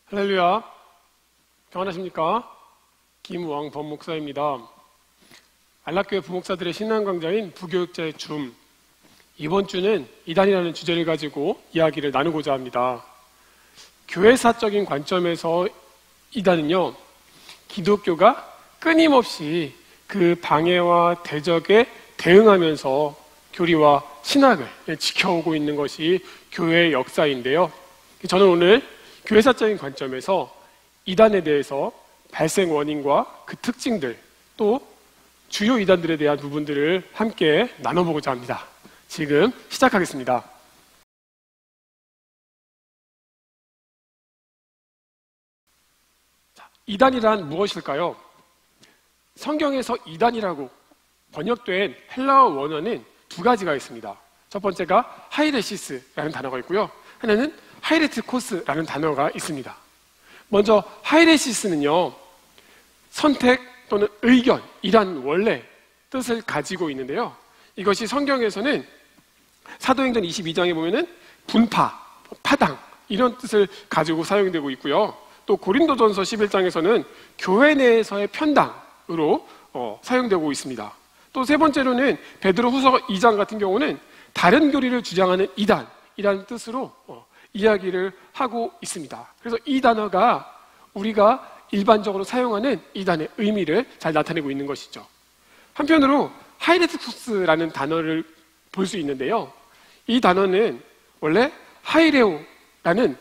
할렐루야. 평안하십니까? 김우왕 범목사입니다. 안락교회 부목사들의 신앙강좌인 부교육자의 줌, 이번 주는 이단이라는 주제를 가지고 이야기를 나누고자 합니다. 교회사적인 관점에서 이단은요, 기독교가 끊임없이 그 방해와 대적에 대응하면서 교리와 신학을 지켜오고 있는 것이 교회의 역사인데요. 저는 오늘 교회사적인 관점에서 이단에 대해서 발생 원인과 그 특징들, 또 주요 이단들에 대한 부분들을 함께 나눠보고자 합니다. 지금 시작하겠습니다. 이단이란 무엇일까요? 성경에서 이단이라고 번역된 헬라어 원어는 두 가지가 있습니다. 첫 번째가 하이레시스라는 단어가 있고요. 하나는 하이레트코스라는 단어가 있습니다. 먼저 하이레시스는요, 선택 또는 의견이란 원래 뜻을 가지고 있는데요. 이것이 성경에서는 사도행전 22장에 보면은 분파, 파당 이런 뜻을 가지고 사용되고 있고요. 또 고린도전서 11장에서는 교회 내에서의 편당으로 사용되고 있습니다. 또 세 번째로는 베드로후서 2장 같은 경우는 다른 교리를 주장하는 이단이라는 뜻으로 이야기를 하고 있습니다. 그래서 이 단어가 우리가 일반적으로 사용하는 이단의 의미를 잘 나타내고 있는 것이죠. 한편으로 하이레트쿠스라는 단어를 볼 수 있는데요. 이 단어는 원래 하이레오라는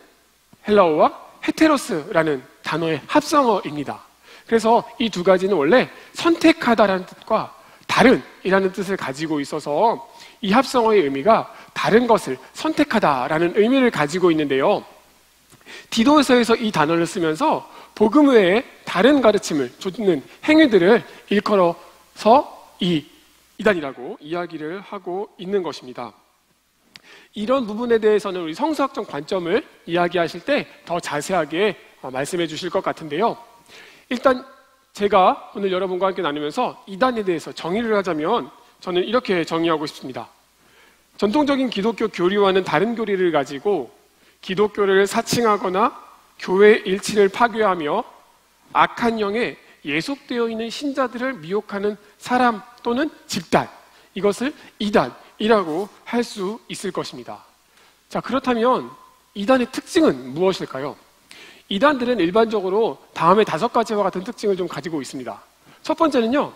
헬라어와 헤테로스라는 단어의 합성어입니다. 그래서 이 두 가지는 원래 선택하다라는 뜻과 다른이라는 뜻을 가지고 있어서 이 합성어의 의미가 다른 것을 선택하다라는 의미를 가지고 있는데요. 디도서에서 이 단어를 쓰면서 복음 외에 다른 가르침을 쫓는 행위들을 일컬어서 이단이라고 이야기를 하고 있는 것입니다. 이런 부분에 대해서는 우리 성서학적 관점을 이야기하실 때 더 자세하게 말씀해 주실 것 같은데요. 일단 제가 오늘 여러분과 함께 나누면서 이단에 대해서 정의를 하자면 저는 이렇게 정의하고 싶습니다. 전통적인 기독교 교리와는 다른 교리를 가지고 기독교를 사칭하거나 교회 일치를 파괴하며 악한 영에 예속되어 있는 신자들을 미혹하는 사람 또는 집단, 이것을 이단이라고 할 수 있을 것입니다. 자, 그렇다면 이단의 특징은 무엇일까요? 이단들은 일반적으로 다음의 5가지와 같은 특징을 좀 가지고 있습니다. 첫 번째는요,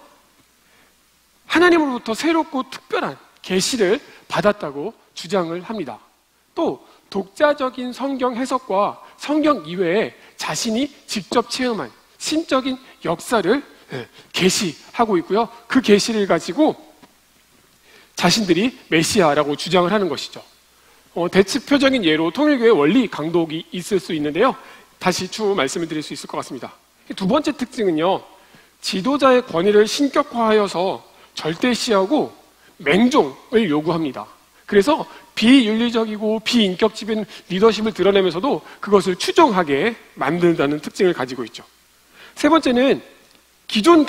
하나님으로부터 새롭고 특별한 계시를 받았다고 주장을 합니다. 또 독자적인 성경 해석과 성경 이외에 자신이 직접 체험한 신적인 역사를 계시하고 있고요. 그 계시를 가지고 자신들이 메시아라고 주장을 하는 것이죠. 대표적인 예로 통일교회 원리 강독이 있을 수 있는데요. 다시 추후 말씀을 드릴 수 있을 것 같습니다. 두 번째 특징은요, 지도자의 권위를 신격화하여서 절대시하고 맹종을 요구합니다. 그래서 비윤리적이고 비인격적인 리더십을 드러내면서도 그것을 추종하게 만든다는 특징을 가지고 있죠. 세 번째는 기존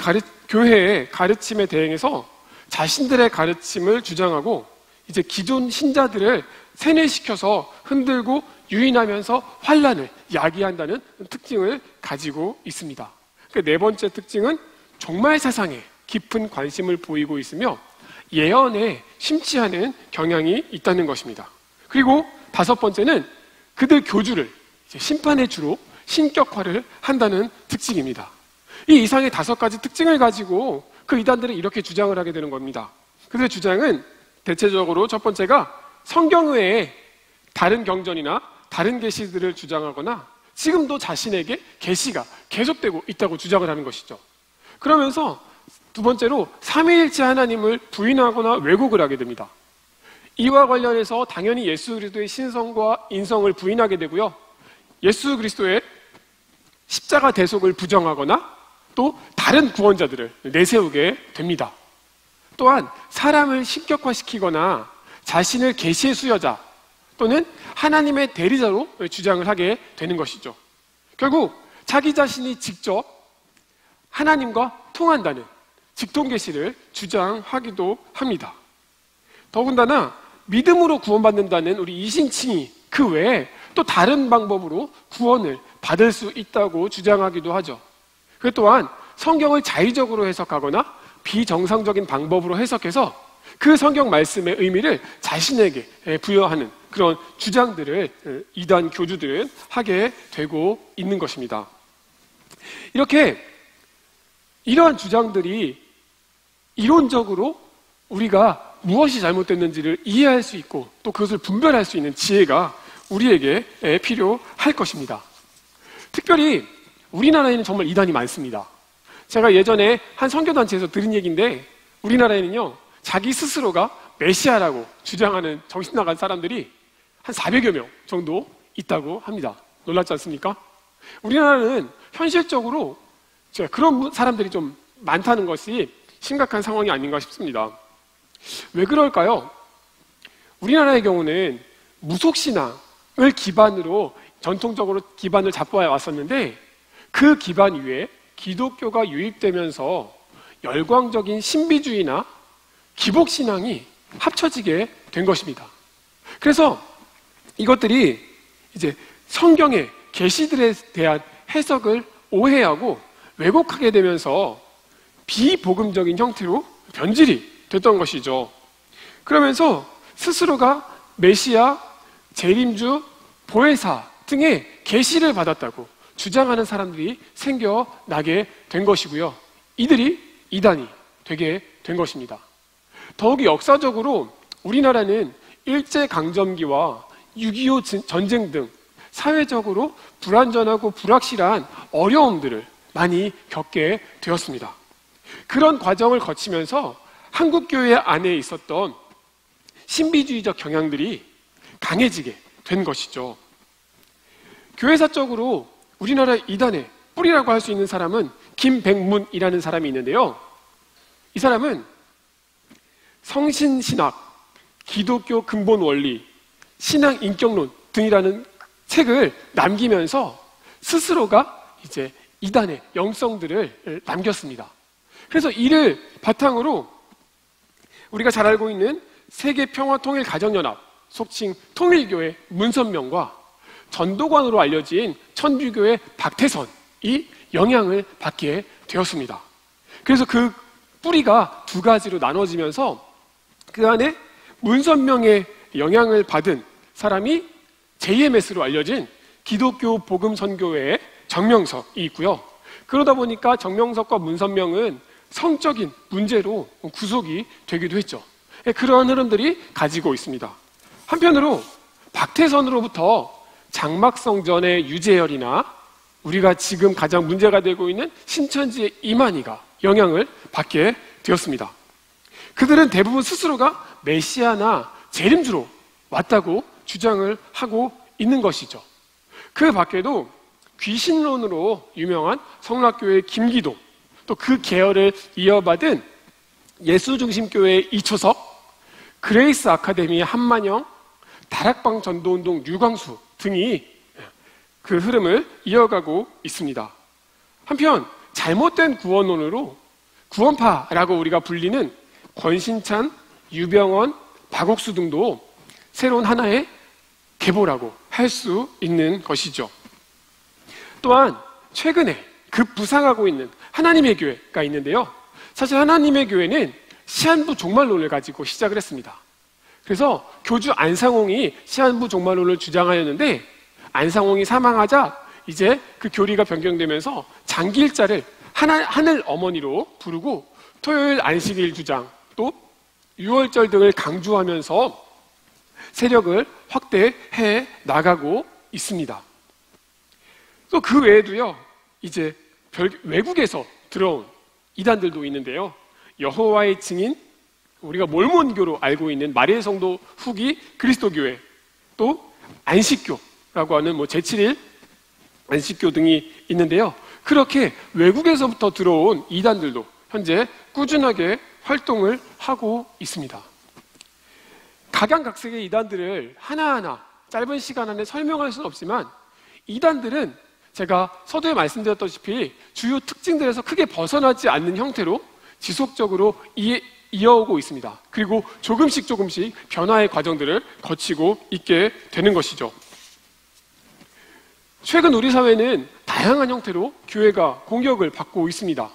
교회의 가르침에 대응해서 자신들의 가르침을 주장하고 이제 기존 신자들을 세뇌시켜서 흔들고 유인하면서 환란을 야기한다는 특징을 가지고 있습니다. 네 번째 특징은 종말 사상에 깊은 관심을 보이고 있으며 예언에 심취하는 경향이 있다는 것입니다. 그리고 5번째는 그들 교주를 심판의 주로 신격화를 한다는 특징입니다. 이 이상의 5가지 특징을 가지고 그 이단들은 이렇게 주장을 하게 되는 겁니다. 그들의 주장은 대체적으로 첫 번째가 성경 외에 다른 경전이나 다른 계시들을 주장하거나 지금도 자신에게 계시가 계속되고 있다고 주장을 하는 것이죠. 그러면서 두 번째로 삼위일체 하나님을 부인하거나 왜곡을 하게 됩니다. 이와 관련해서 당연히 예수 그리스도의 신성과 인성을 부인하게 되고요. 예수 그리스도의 십자가 대속을 부정하거나 또 다른 구원자들을 내세우게 됩니다. 또한 사람을 신격화시키거나 자신을 계시의 수여자 또는 하나님의 대리자로 주장을 하게 되는 것이죠. 결국 자기 자신이 직접 하나님과 통한다는, 직통계시를 주장하기도 합니다. 더군다나 믿음으로 구원받는다는 우리 이신칭이 그 외에 또 다른 방법으로 구원을 받을 수 있다고 주장하기도 하죠. 그 또한 성경을 자의적으로 해석하거나 비정상적인 방법으로 해석해서 그 성경 말씀의 의미를 자신에게 부여하는 그런 주장들을 이단 교주들은 하게 되고 있는 것입니다. 이렇게 이러한 주장들이 이론적으로 우리가 무엇이 잘못됐는지를 이해할 수 있고 또 그것을 분별할 수 있는 지혜가 우리에게 필요할 것입니다. 특별히 우리나라에는 정말 이단이 많습니다. 제가 예전에 한 선교단체에서 들은 얘기인데 우리나라에는요 자기 스스로가 메시아라고 주장하는 정신나간 사람들이 한 400여 명 정도 있다고 합니다. 놀랍지 않습니까? 우리나라는 현실적으로 그런 사람들이 좀 많다는 것이 심각한 상황이 아닌가 싶습니다. 왜 그럴까요? 우리나라의 경우는 무속신앙을 기반으로 전통적으로 기반을 잡아 왔었는데 그 기반 위에 기독교가 유입되면서 열광적인 신비주의나 기복신앙이 합쳐지게 된 것입니다. 그래서 이것들이 이제 성경의 계시들에 대한 해석을 오해하고 왜곡하게 되면서 비복음적인 형태로 변질이 됐던 것이죠. 그러면서 스스로가 메시아, 재림주, 보혜사 등의 계시를 받았다고 주장하는 사람들이 생겨나게 된 것이고요. 이들이 이단이 되게 된 것입니다. 더욱이 역사적으로 우리나라는 일제강점기와 6.25 전쟁 등 사회적으로 불안전하고 불확실한 어려움들을 많이 겪게 되었습니다. 그런 과정을 거치면서 한국교회 안에 있었던 신비주의적 경향들이 강해지게 된 것이죠. 교회사적으로 우리나라 이단의 뿌리라고 할 수 있는 사람은 김백문이라는 사람이 있는데요. 이 사람은 성신신학, 기독교 근본 원리, 신앙 인격론 등이라는 책을 남기면서 스스로가 이제 이단의 영성들을 남겼습니다. 그래서 이를 바탕으로 우리가 잘 알고 있는 세계평화통일가정연합, 속칭 통일교회 문선명과 전도관으로 알려진 천주교의 박태선이 영향을 받게 되었습니다. 그래서 그 뿌리가 두 가지로 나눠지면서 그 안에 문선명의 영향을 받은 사람이 JMS로 알려진 기독교 복음선교회의 정명석이 있고요. 그러다 보니까 정명석과 문선명은 성적인 문제로 구속이 되기도 했죠. 그러한 흐름들이 가지고 있습니다. 한편으로 박태선으로부터 장막성전의 유재열이나 우리가 지금 가장 문제가 되고 있는 신천지의 이만희가 영향을 받게 되었습니다. 그들은 대부분 스스로가 메시아나 재림주로 왔다고 주장을 하고 있는 것이죠. 그 밖에도 귀신론으로 유명한 성락교회의 김기동, 또 그 계열을 이어받은 예수중심교회의 이초석, 그레이스 아카데미의 한만영, 다락방 전도운동 류광수 등이 그 흐름을 이어가고 있습니다. 한편 잘못된 구원론으로 구원파라고 우리가 불리는 권신찬, 유병원, 박옥수 등도 새로운 하나의 계보라고 할 수 있는 것이죠. 또한 최근에 급부상하고 있는 하나님의 교회가 있는데요. 사실 하나님의 교회는 시한부 종말론을 가지고 시작을 했습니다. 그래서 교주 안상홍이 시한부 종말론을 주장하였는데 안상홍이 사망하자 이제 그 교리가 변경되면서 장기일자를 하늘 어머니로 부르고 토요일 안식일 주장, 또 유월절 등을 강조하면서 세력을 확대해 나가고 있습니다. 또 그 외에도요, 이제 외국에서 들어온 이단들도 있는데요. 여호와의 증인, 우리가 몰몬교로 알고 있는 마리아 성도 후기 그리스도교회, 또 안식교라고 하는 제7일 안식교 등이 있는데요. 그렇게 외국에서부터 들어온 이단들도 현재 꾸준하게 활동을 하고 있습니다. 각양각색의 이단들을 하나하나 짧은 시간 안에 설명할 수는 없지만 이단들은 제가 서두에 말씀드렸다시피 주요 특징들에서 크게 벗어나지 않는 형태로 지속적으로 이어오고 있습니다. 그리고 조금씩 변화의 과정들을 거치고 있게 되는 것이죠. 최근 우리 사회는 다양한 형태로 교회가 공격을 받고 있습니다.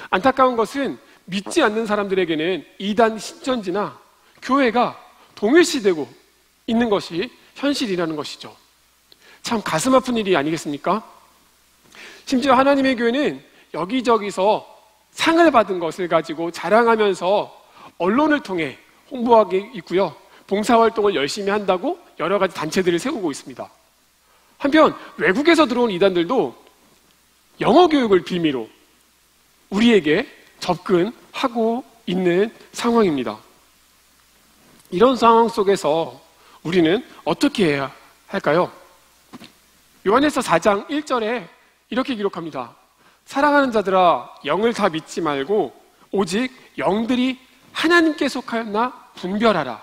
안타까운 것은 믿지 않는 사람들에게는 이단 신천지나 교회가 동일시되고 있는 것이 현실이라는 것이죠. 참 가슴 아픈 일이 아니겠습니까? 심지어 하나님의 교회는 여기저기서 상을 받은 것을 가지고 자랑하면서 언론을 통해 홍보하고 있고요. 봉사활동을 열심히 한다고 여러 가지 단체들을 세우고 있습니다. 한편 외국에서 들어온 이단들도 영어 교육을 빌미로 우리에게 접근하고 있는 상황입니다. 이런 상황 속에서 우리는 어떻게 해야 할까요? 요한에서 4장 1절에 이렇게 기록합니다. 사랑하는 자들아, 영을 다 믿지 말고 오직 영들이 하나님께 속하였나 분별하라.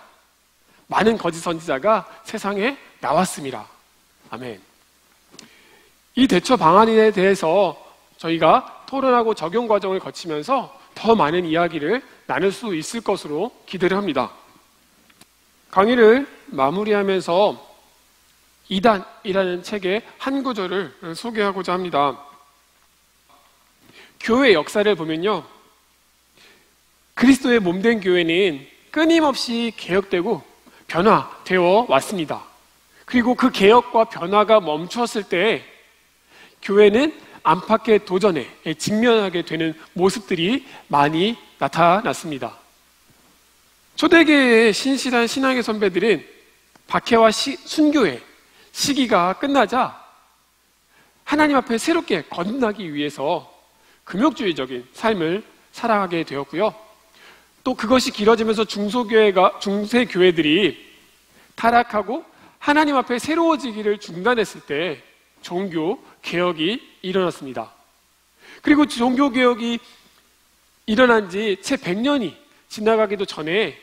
많은 거짓 선지자가 세상에 나왔습니다. 아멘. 이 대처 방안에 대해서 저희가 토론하고 적용 과정을 거치면서 더 많은 이야기를 나눌 수 있을 것으로 기대를 합니다. 강의를 마무리하면서 이단이라는 책의 한 구절을 소개하고자 합니다. 교회 역사를 보면요, 그리스도의 몸된 교회는 끊임없이 개혁되고 변화되어 왔습니다. 그리고 그 개혁과 변화가 멈추었을 때 교회는 안팎의 도전에 직면하게 되는 모습들이 많이 나타났습니다. 초대교회의 신실한 신앙의 선배들은 박해와 순교의 시기가 끝나자 하나님 앞에 새롭게 거듭나기 위해서 금욕주의적인 삶을 살아가게 되었고요. 또 그것이 길어지면서 중세교회들이 타락하고 하나님 앞에 새로워지기를 중단했을 때 종교 개혁이 일어났습니다. 그리고 종교 개혁이 일어난 지 채 100년이 지나가기도 전에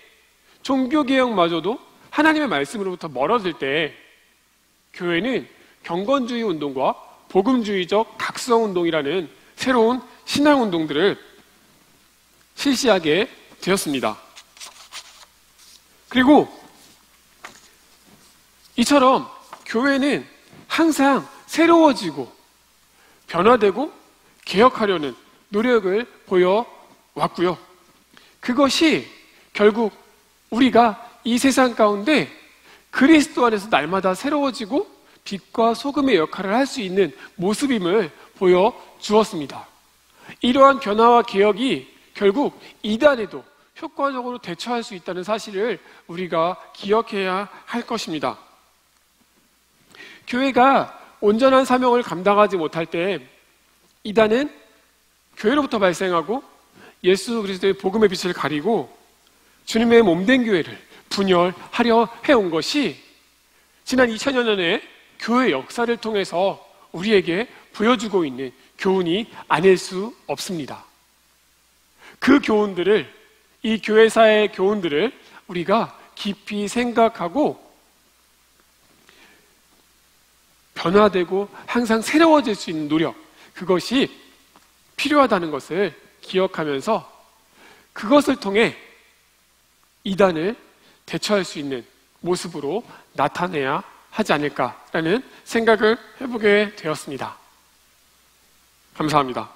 종교 개혁마저도 하나님의 말씀으로부터 멀어질 때 교회는 경건주의 운동과 복음주의적 각성운동이라는 새로운 신앙운동들을 실시하게 되었습니다. 그리고 이처럼 교회는 항상 새로워지고 변화되고 개혁하려는 노력을 보여왔고요. 그것이 결국 우리가 이 세상 가운데 그리스도 안에서 날마다 새로워지고 빛과 소금의 역할을 할 수 있는 모습임을 보여주었습니다. 이러한 변화와 개혁이 결국 이단에도 효과적으로 대처할 수 있다는 사실을 우리가 기억해야 할 것입니다. 교회가 온전한 사명을 감당하지 못할 때 이단은 교회로부터 발생하고 예수 그리스도의 복음의 빛을 가리고 주님의 몸된 교회를 분열하려 해온 것이 지난 2000여 년의 교회 역사를 통해서 우리에게 보여주고 있는 교훈이 아닐 수 없습니다. 그 교훈들을, 이 교회사의 교훈들을 우리가 깊이 생각하고 변화되고 항상 새로워질 수 있는 노력, 그것이 필요하다는 것을 기억하면서 그것을 통해 이단을 대처할 수 있는 모습으로 나타내야 하지 않을까라는 생각을 해보게 되었습니다. 감사합니다.